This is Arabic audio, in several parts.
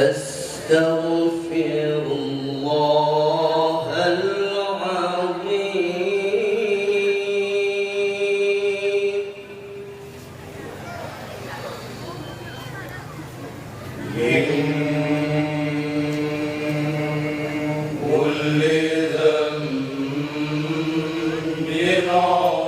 أستغفر الله العظيم من كل ذنب عظيم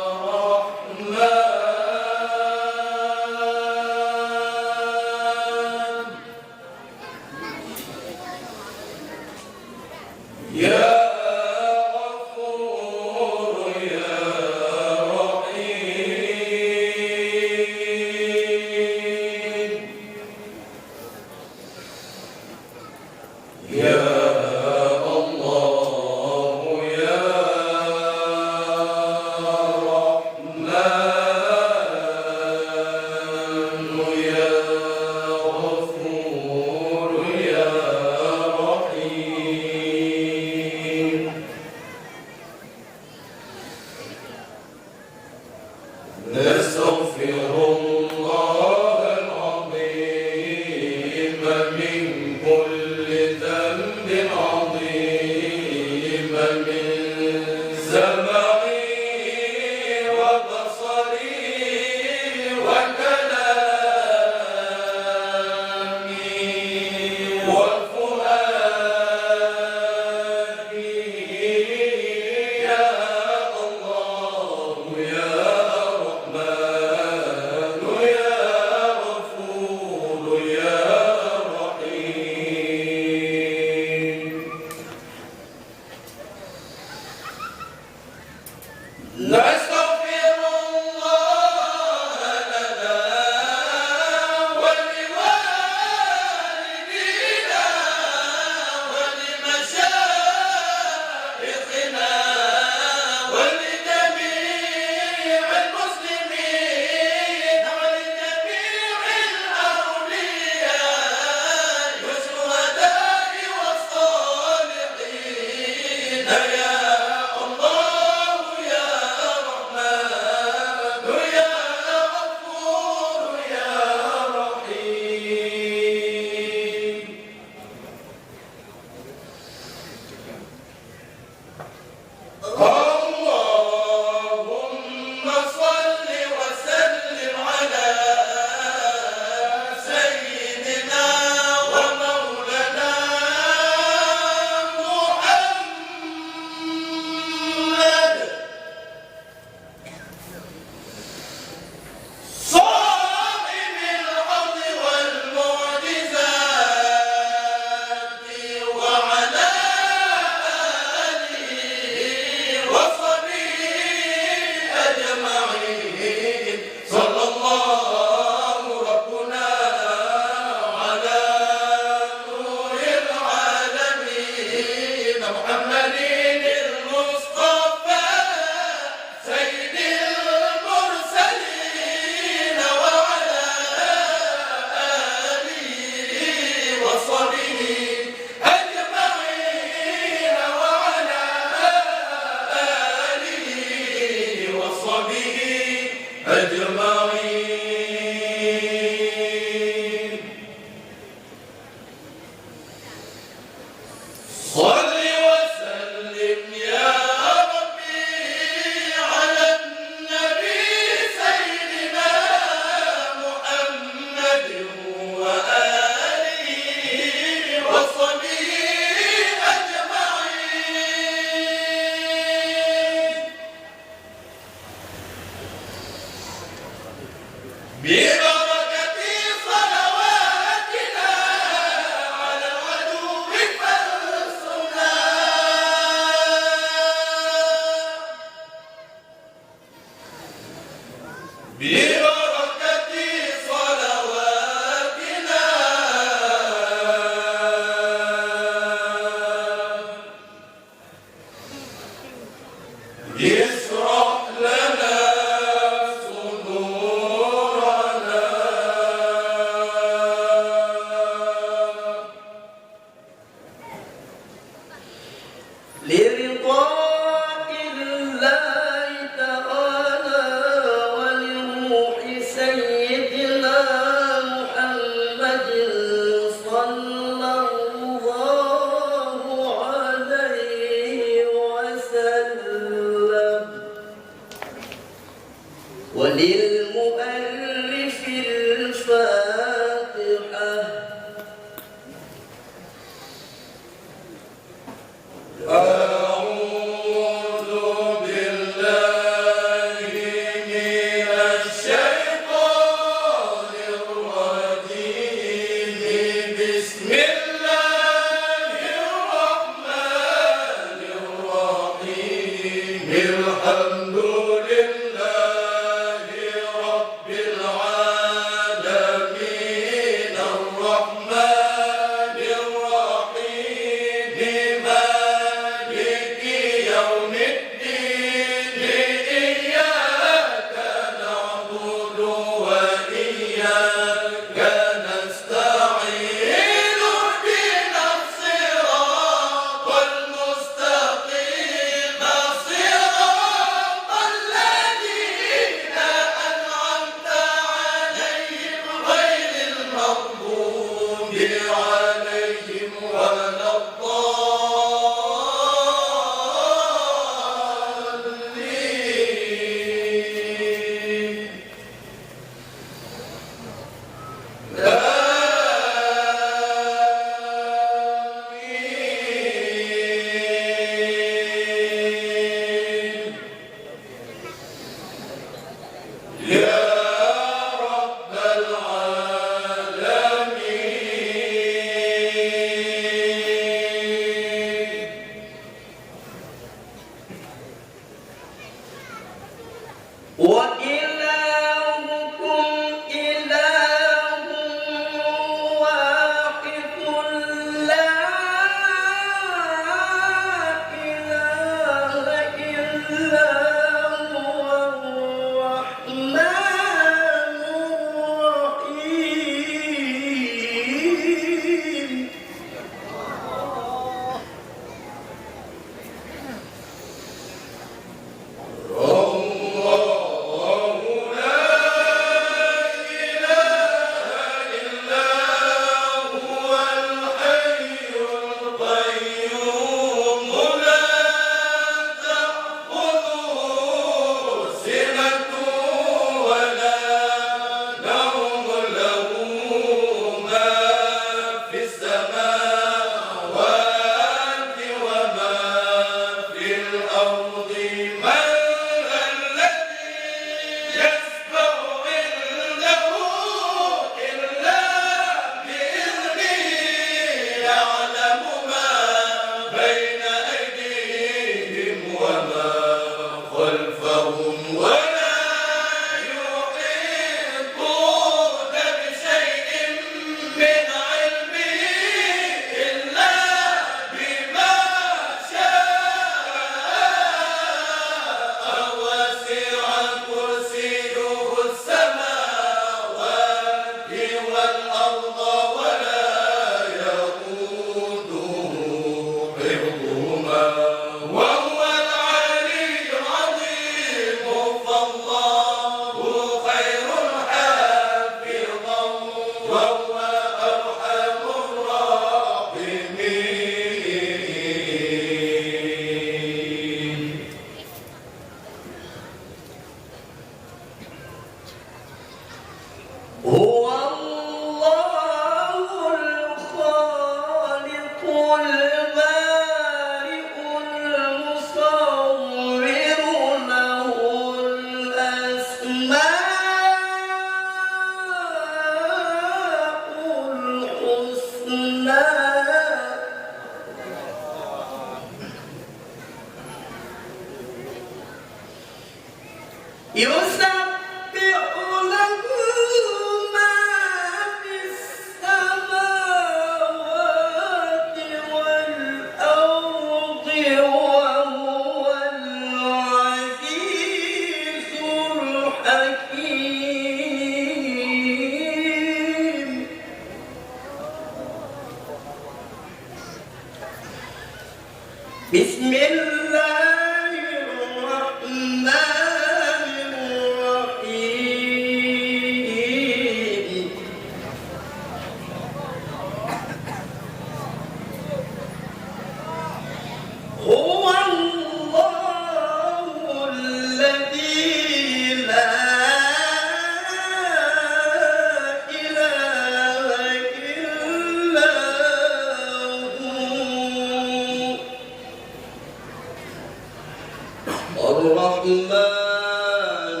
الرحمن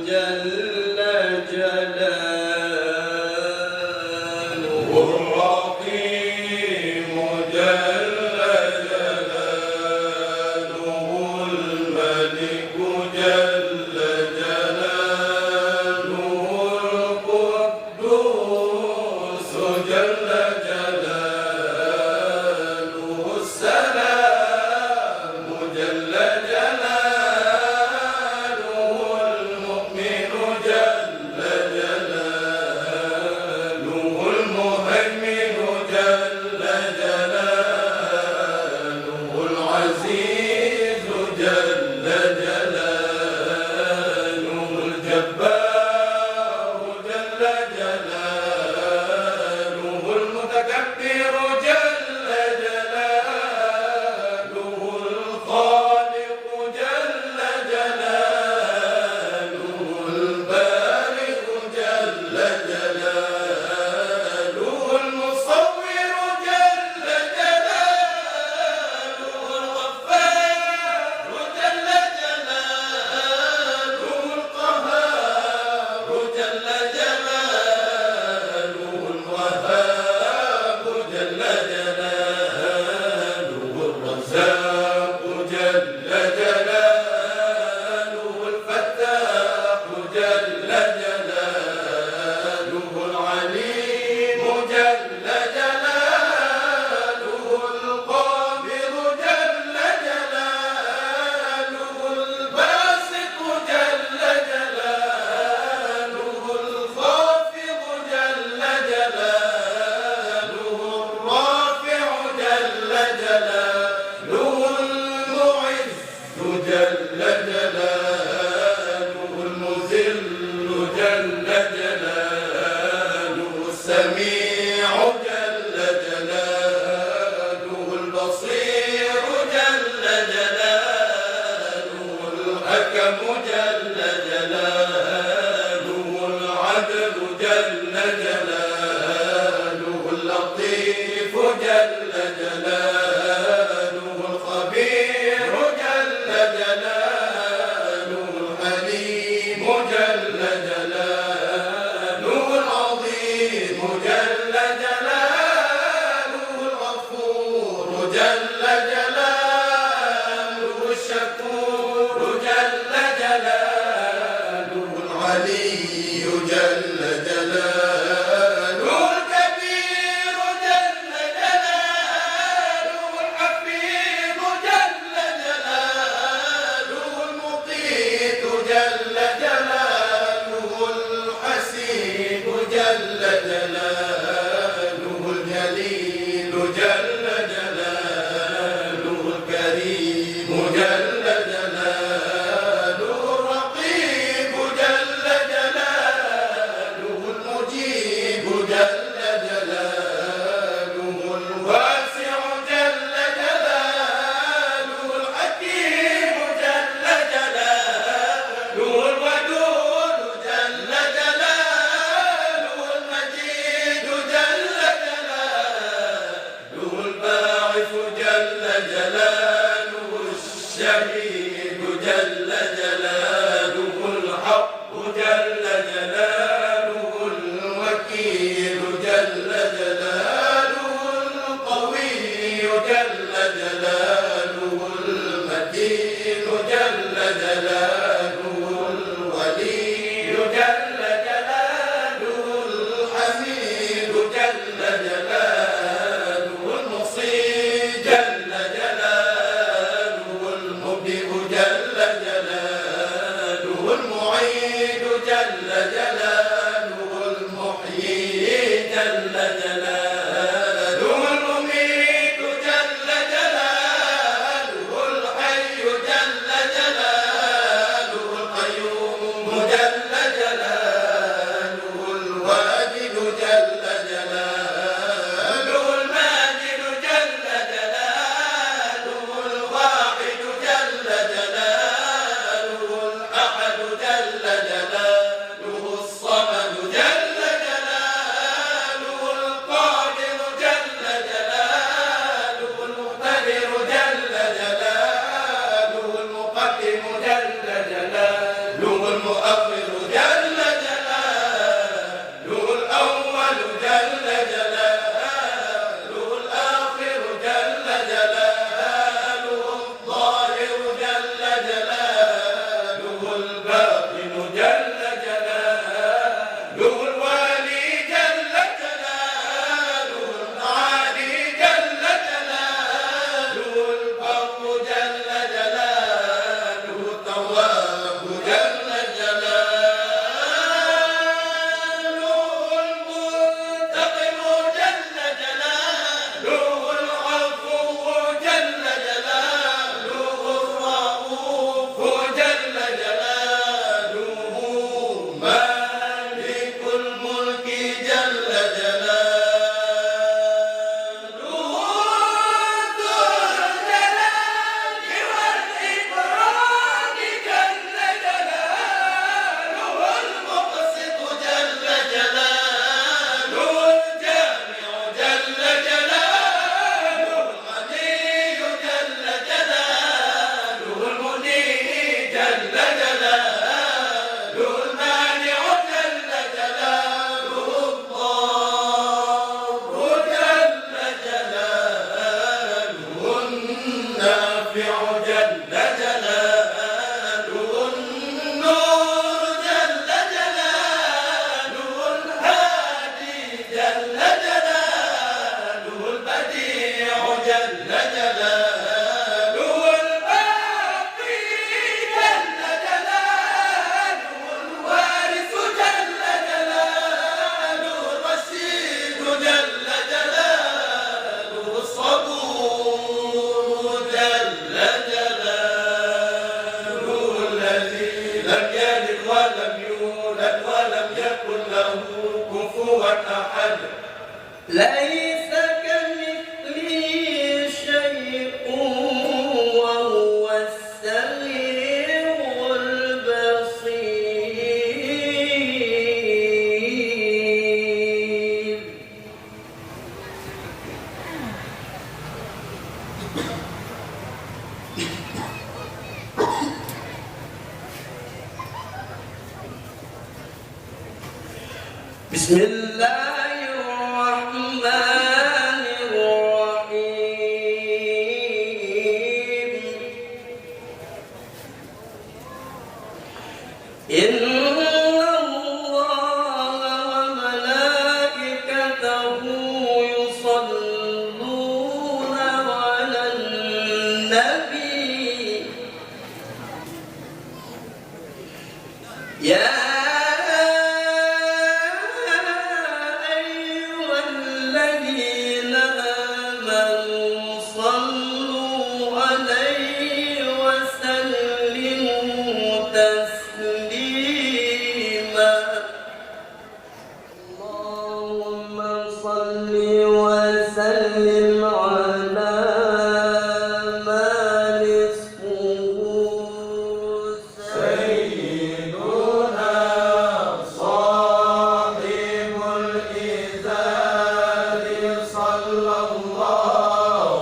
جل جلاله الرحيم جل جلاله الملك جل جلاله القدوس جل جلاله السلام جل جلاله المؤمن جل جلاله المهيمن جل جلاله العزيز جل جلاله الجبار جل جلاله المتكبر جل جلاله الخالق جل جلاله البارئ جل جلاله المصور جل جلاله الغفار جل جلاله القهار جل جلاله الوهاب جل جلاله الرزاق جل جلاله الفتاح جل جلاله العليم جل جلاله القابض جل جلاله الباسط جل جلاله الخافض جل جلاله الرافع جل جلاله المعز جل جلاله المذل جل جلاله السميع جل جلاله البصير جل جلاله الحكم جل جلاله العدل جل جلاله اللطيف جل جلاله الخبير جل جلاله الحليم جل جلاله العظيم جل جلاله الغفور جل جلاله الشكور جل جلاله العلي جل جلاله الكبير جل جلاله الحفيظ جل جلاله المقيت جل جلاله الحسيب جل جلاله الجليل جل جلاله الكريم جل جلاله الرقيب جل جلاله المجيب جل جلاله الواسع جل جلاله الحكيم جل جلاله الودود جل جلاله المجيد جل جلاله الباعث جل جلاله الشهيد جل جلاله الحق جل جلاله الوكيل جل جلاله القوي جل جلاله المتين جل جلاله الولي جل جلاله الحميد جل جلاله المصيب جل جلاله المبدئ جل جلاله المعيد جل جلاله المحيي جل جلاله المميت جل جلاله الحي جل جلاله القيوم جل جلاله الواجد جل جلاله الماجد جل جلاله الواحد جل جلاله الأحد جل جلاله الصمد جل جلاله ليس كمثله شيء وهو السميع البصير. بسم الله الرحمن الرحيم. إن الله وملائكته يصلون على النبي يا وسلم على من اسمه سيدنا صاحب الإزار صلى الله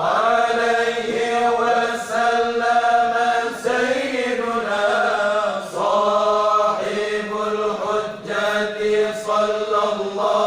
عليه وسلم سيدنا صاحب الحجة صلى الله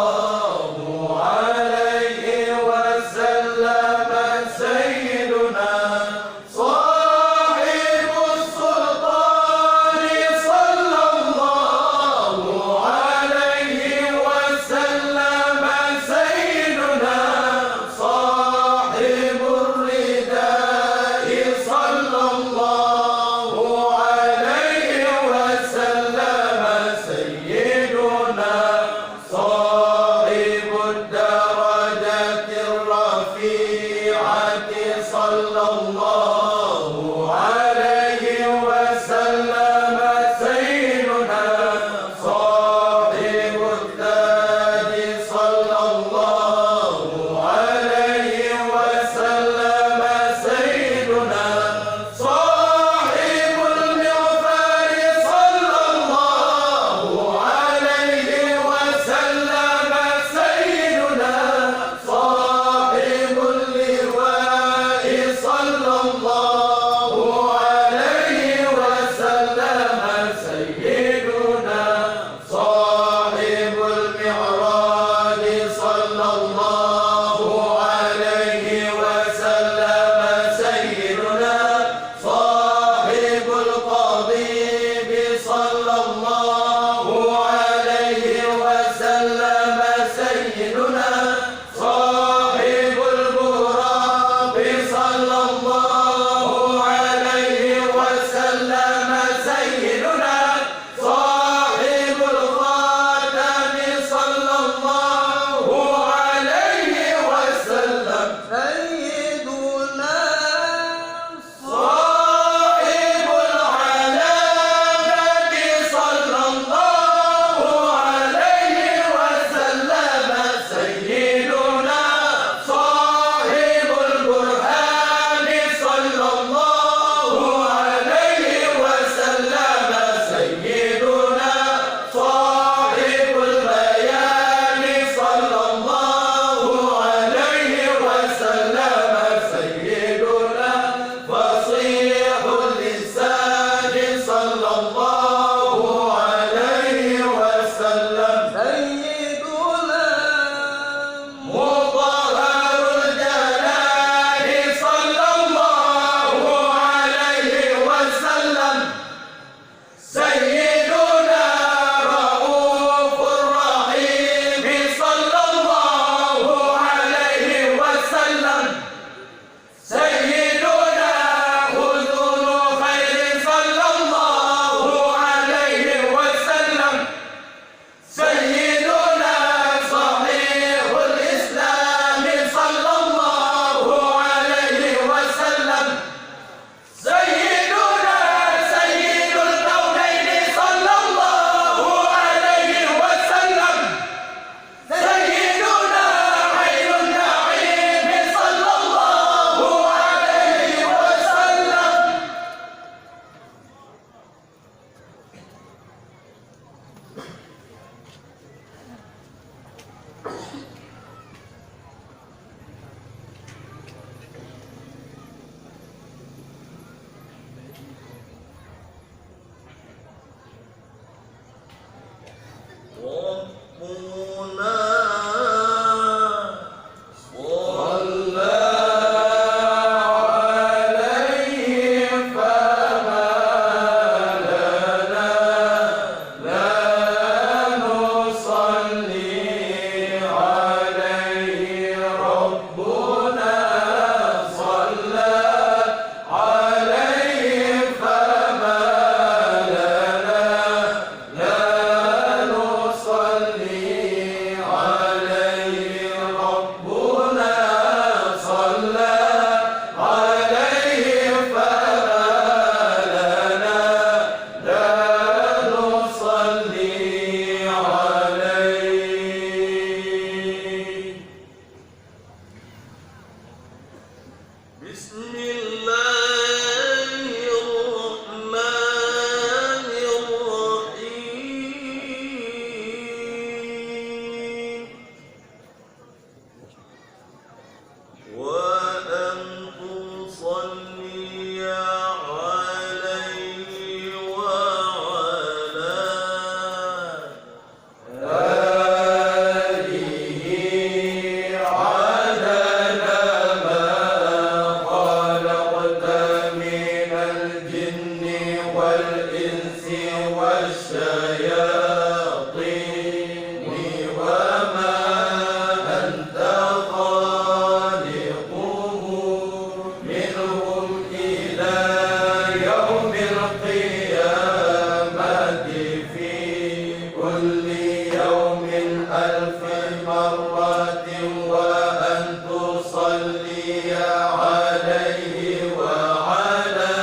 مرة وأن تصلي عليه وعلى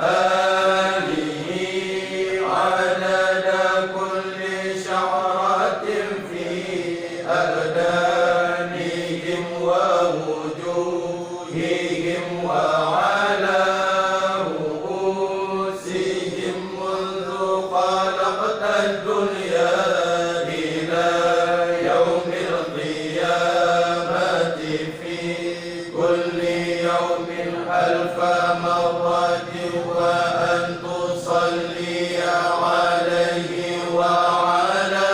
آله عدد كل شعرة في أبدانهم ووجوههم وعلى رؤوسهم منذ خلقت الدنيا إلى يوم القيامة في كل يوم ألف مرة وأن تصلي عليه وعلى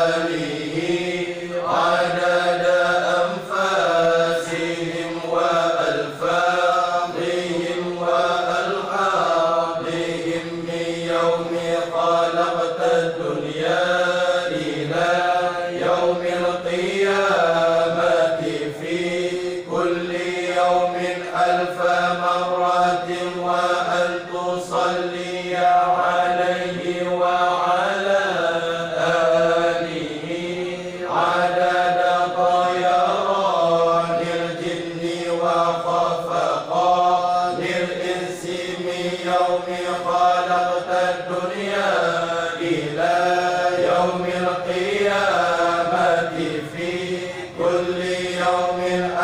آله عدد أنفاسهم وألفاظهم وألحاظهم من يوم خلقت الدنيا إلى يوم القيامة في كل يوم ألف مرة وأن تصلي عليه وعلى آله عدد طيران الجن وخفقان الإنس من يوم خلقت الدنيا إلى يوم القيامة في كل يوم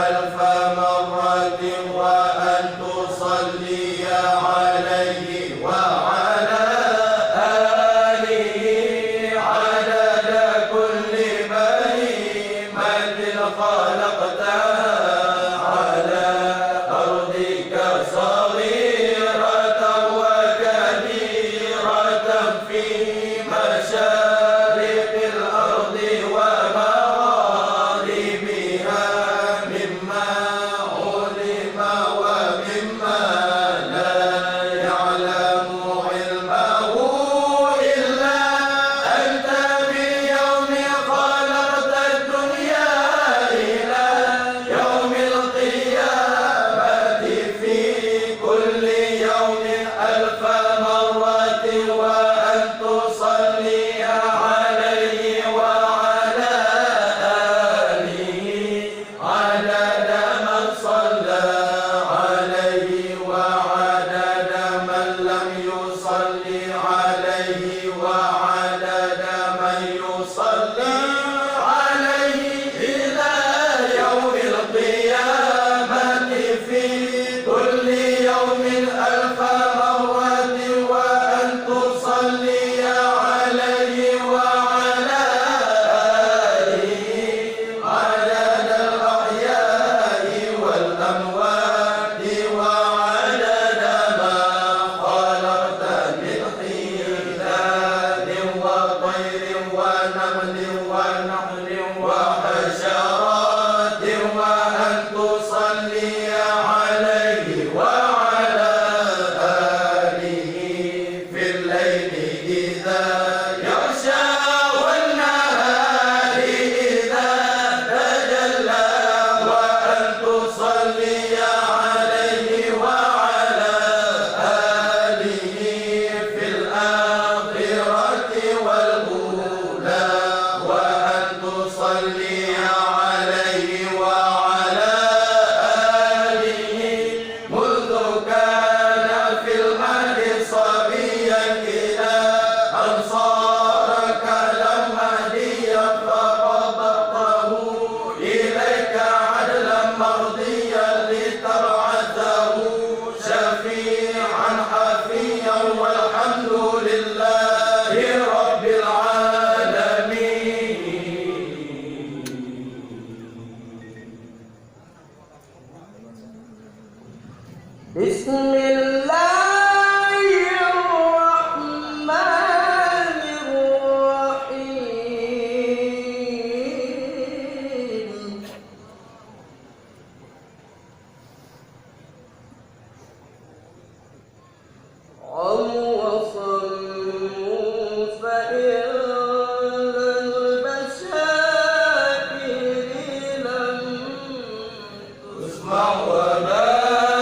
ألف مرة وأن تصلي عليه وعلى آله عدد كل بهيمة خلقتها على أرضك صغيرة وكبيرة في مشارق الأرض ومغاربها مما علم ومما لا يعلم علمه إلا أنت بيوم خلقت الدنيا إلى يوم القيامة في كل يوم ألف مرة وأن تصلي عليه وعلى آله عدد من صلى عليه وعدد من لم يصلي عليه وعدد من يصلي عليه إلى يوم القيامة في كل يوم ألف مرة وأن تصلي عليه وعلى آله عدد الأحياء والأموات وعدد ما خلقت من حيتان وطير ونمل ونحل وحشرات وأن تصلي عليه وعلى آله في الليل إذا يغشى والنهار إذا تجلى وأن تصلي عليه وعلى آله في الآخرة والأولى وأن تصلي عليه وعلى آله منذ كان في المهد صبيا إلى أن صار كالمهديا فقبضته إليك عدلا مرضيا لتبعثه شفيعا حفيا والحمد لله رب العالمين. بسم الله الرحمن الرحيم. وصلوا فإن البشائر لم تسمع وبادر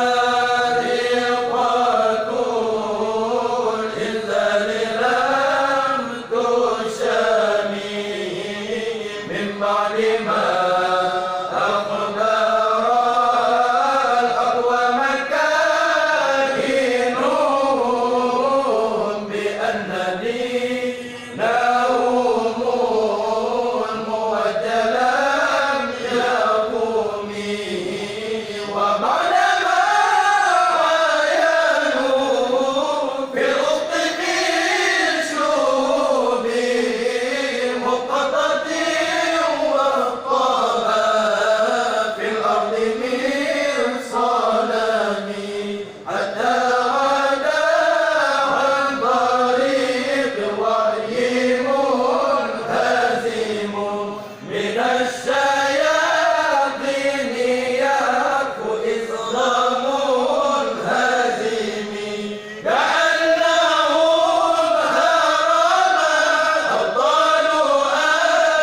بعد ما أقدر الأقوام كائنون بأنني لهم موجلا يقومي وبعدما عاينوا في الأفق من شوبي مقطة وقضى في الأرض من صنمي حتى عدا عن طريق وحي منهزم من الشياطين يكفو إصدام منهزم كأنهم هرما أبطال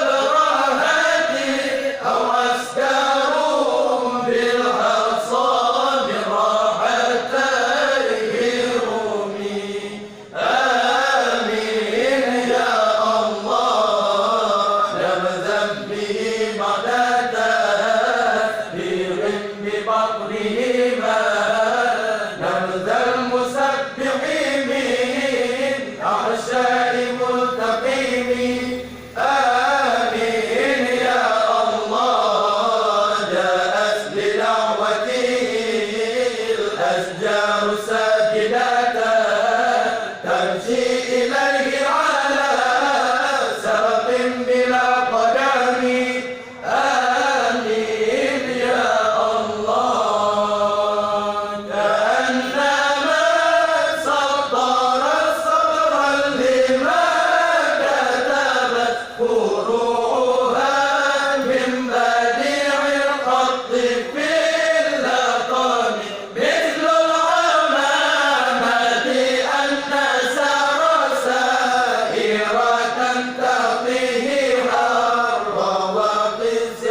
أبرهة أو عسكر بالحصى براحتيه رومي آمين يا الله نبذا به بعد تأثير ببطنهما نبذ المسبح من أحشاء ملتقيم آمين يا الله جاءت لدعوته الأشجار ساجدة تمشي إليه على سبق بلا قدم آمين يا الله كأنما سطر صبرا لما كتبت فروعها من بديع الخط في اللقم مثل العمامة أن سار سائرة تقيها الرواقص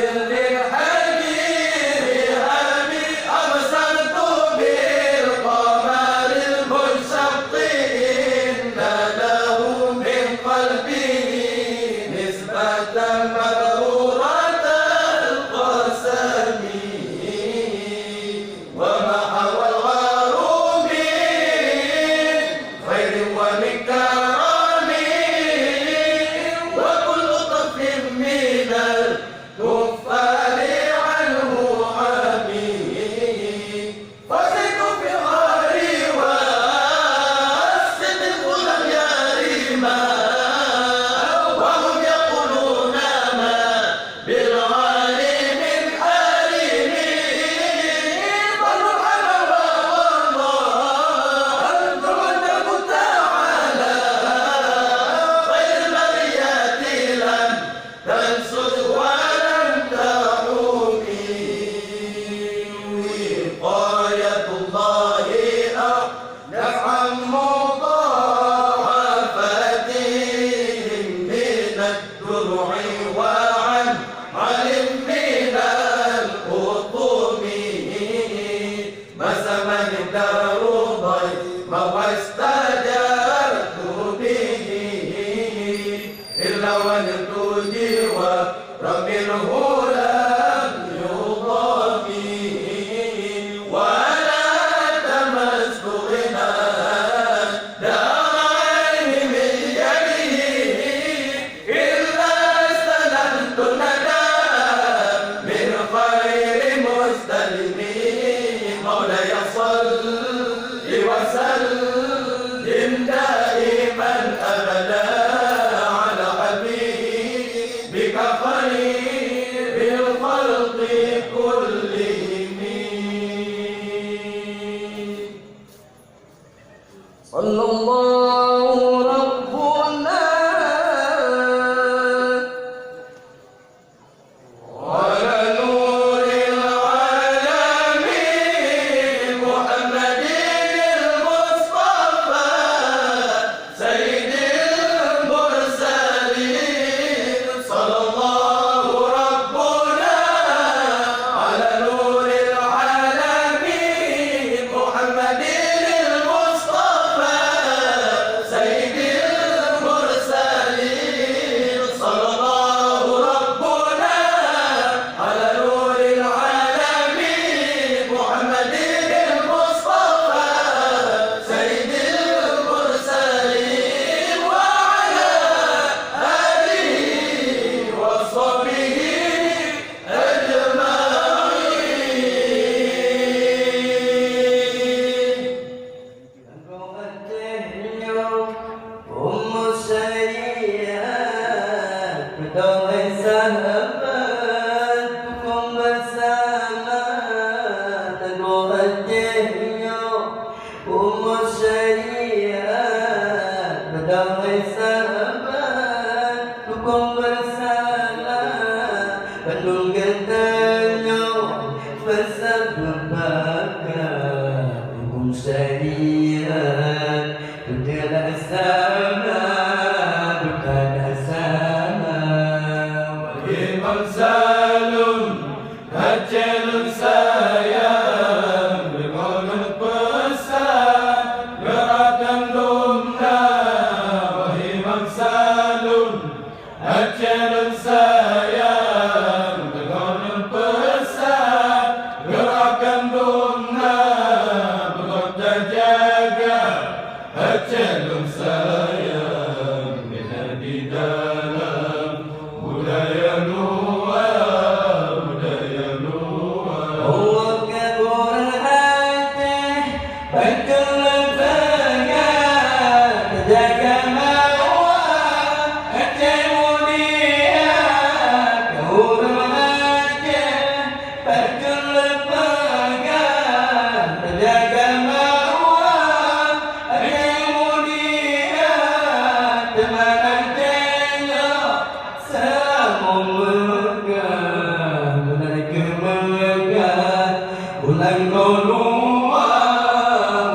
للحجير هامي أبصرت بالقمر المنشق إن له من قلبه نسبة مغرورة القسم ومحوى الغروب خير ومن كرم وكل طف من الكفار عنه عمي فزد في غاري والصدق لم يرما وهم يقولون ما بالغالي من حريمي فالرحم والله الجود تعالى خير البريات لم تنسد ولم تحومي وقاية الله نفعا مضاعفة من الدرع وعن علم من الخطوم بسما الدار ضيف واستجرت به إلا ونلت جوار منه لم يضامي ولا تمست غنى دارين من يده إلا استلمت الندى من خير مستلمي مولاي صل وسلم دائما أبدا على حبيبك خير sahabat tukang bersama Teguh Acehnya umat syariat berdamai sahabat tukang bersama Bandung gentanya bersama bakar hukum syariat budaya sama budaya sama Imam Salun Hacelun sayang Dengan pesan Gerakan lumna Imam Salun Hacelun sayang Dengan pesan Gerakan lumna Bekerja jaga Hacelun sayang Bila di dalam budaya luar, budaya luar. Allah kabur Aceh, betul tegak, jaga mawar, Aceh mulia. Kabur Aceh, betul tegak, jaga mawar, Aceh mulia. Teman Acehnya sama megah, mereka megah. Ulang golua,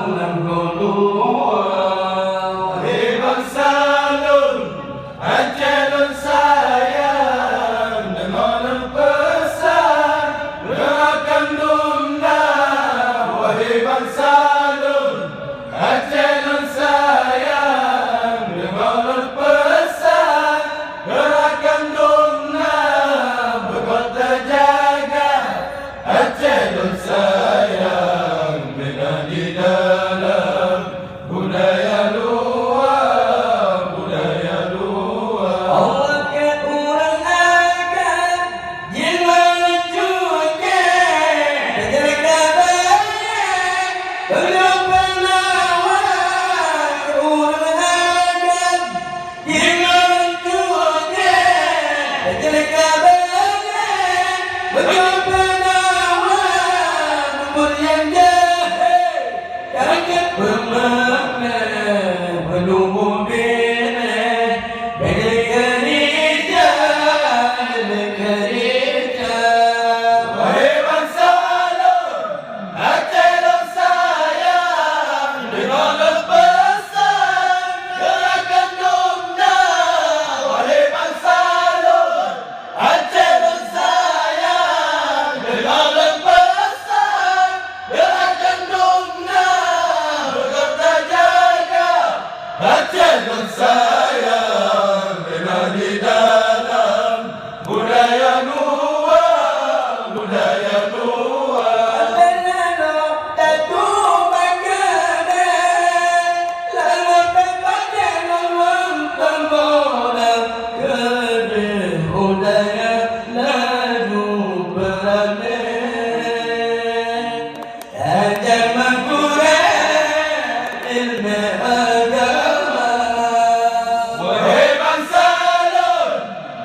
ulang golua. Imam Salun, Hacelun sayang dengan pesan gerakan lumna. Wahai bangsa Salun, Hacelun sayang dengan pesan gerakan lumna. Berkota jaga Hacelun sayang bila di dalam budaya luar, budaya luar. Allah ke orang akan jiwa cuci, kejar kabarnya belum penawar. Orang akan jiwa cuci, kejar kabarnya belum penawar. Umur yang jahil kaget bermakna belum mubina bagi gereja, bagi gereja. Wahai bangsa Salun, Hacelun sayang dengan pesan gerakan lumna. Wahai bangsa Salun, Hacelun sayang dengan pesan gerakan lumna. Berkata jaga Hacelun sayang bila di dalam budaya luar, budaya luar. Benano tatu makanan, lalu tempatnya ngomong termoda kedeh budaya lalu berani. Ajar Al-Quran ilmu agama. Wahai bangsa Salun,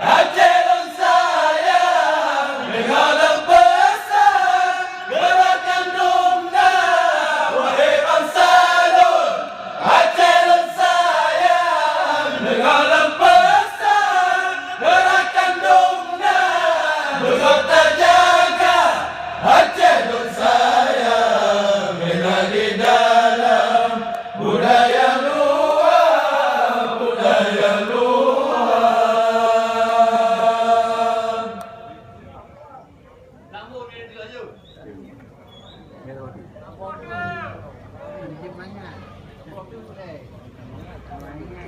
Hacelun sayang dengan pesan gerakan lumna. Wahai bangsa Salun, Hacelun sayang dengan pesan gerakan lumna. Berkata jaga Hacelun sayang bila di dalam budaya luar, budaya luar.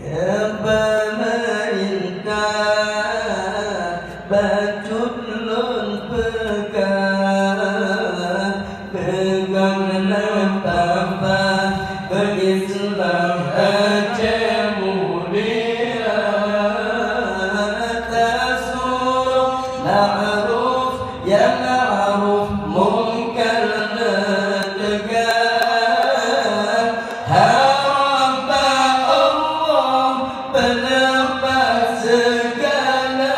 Ya pemerintah bacut lun pegang pegang lempar berislam Aceh mulia tasur ma'ruf ya ma'ruf munkar tegak hamba Allah penerbang segala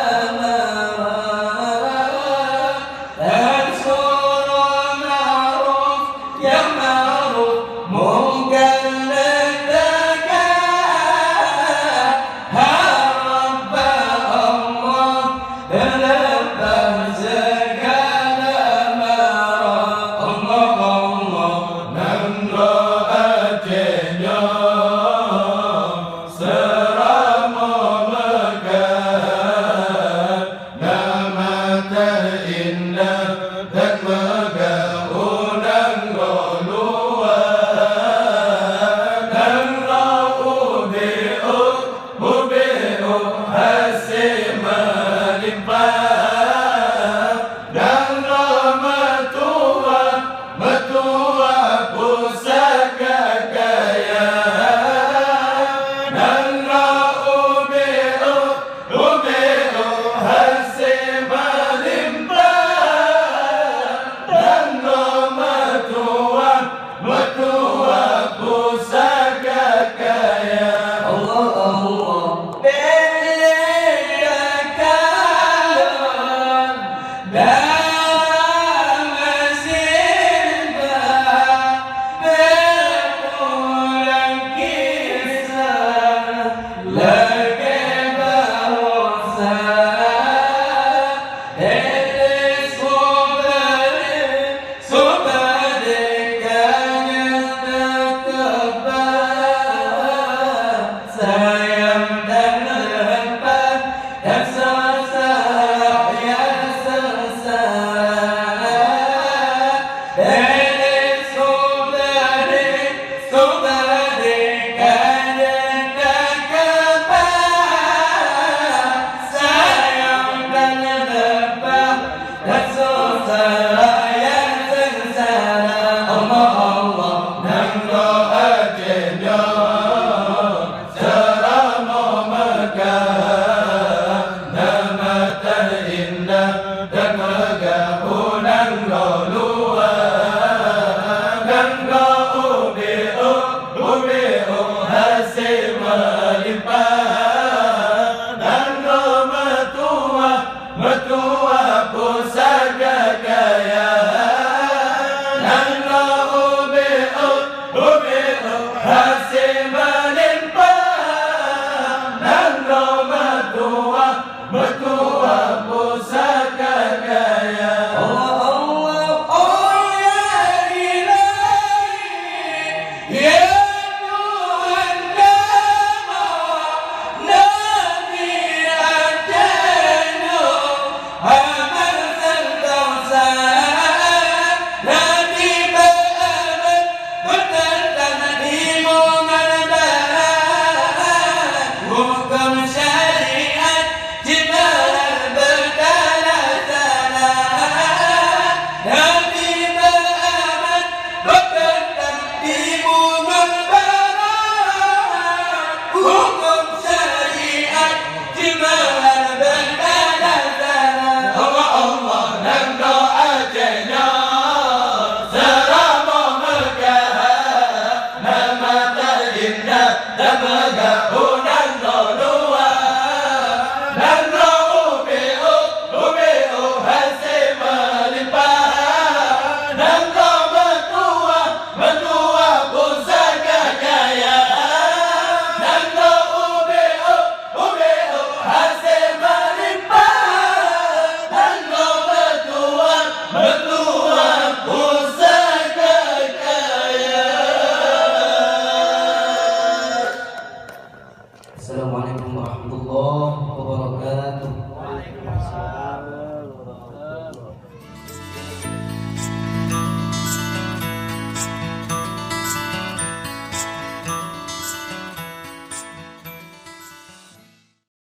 terindah dan megah unang goluan dan rau ubiu hasil melimpah dan metua pusaka kaya dan rau ubiu hasil melimpah dan metua pusaka kaya. Allah Allah bedakan dalam simbah berulang kisah lagi bahasa sayang dan lemah dan sengsara yang sengsara dari subadi kangen kekebah sayang dan lemah dan sengsara yang sengsara. Allah Allah Nang doa jenyo selama Mekah nama terindah dan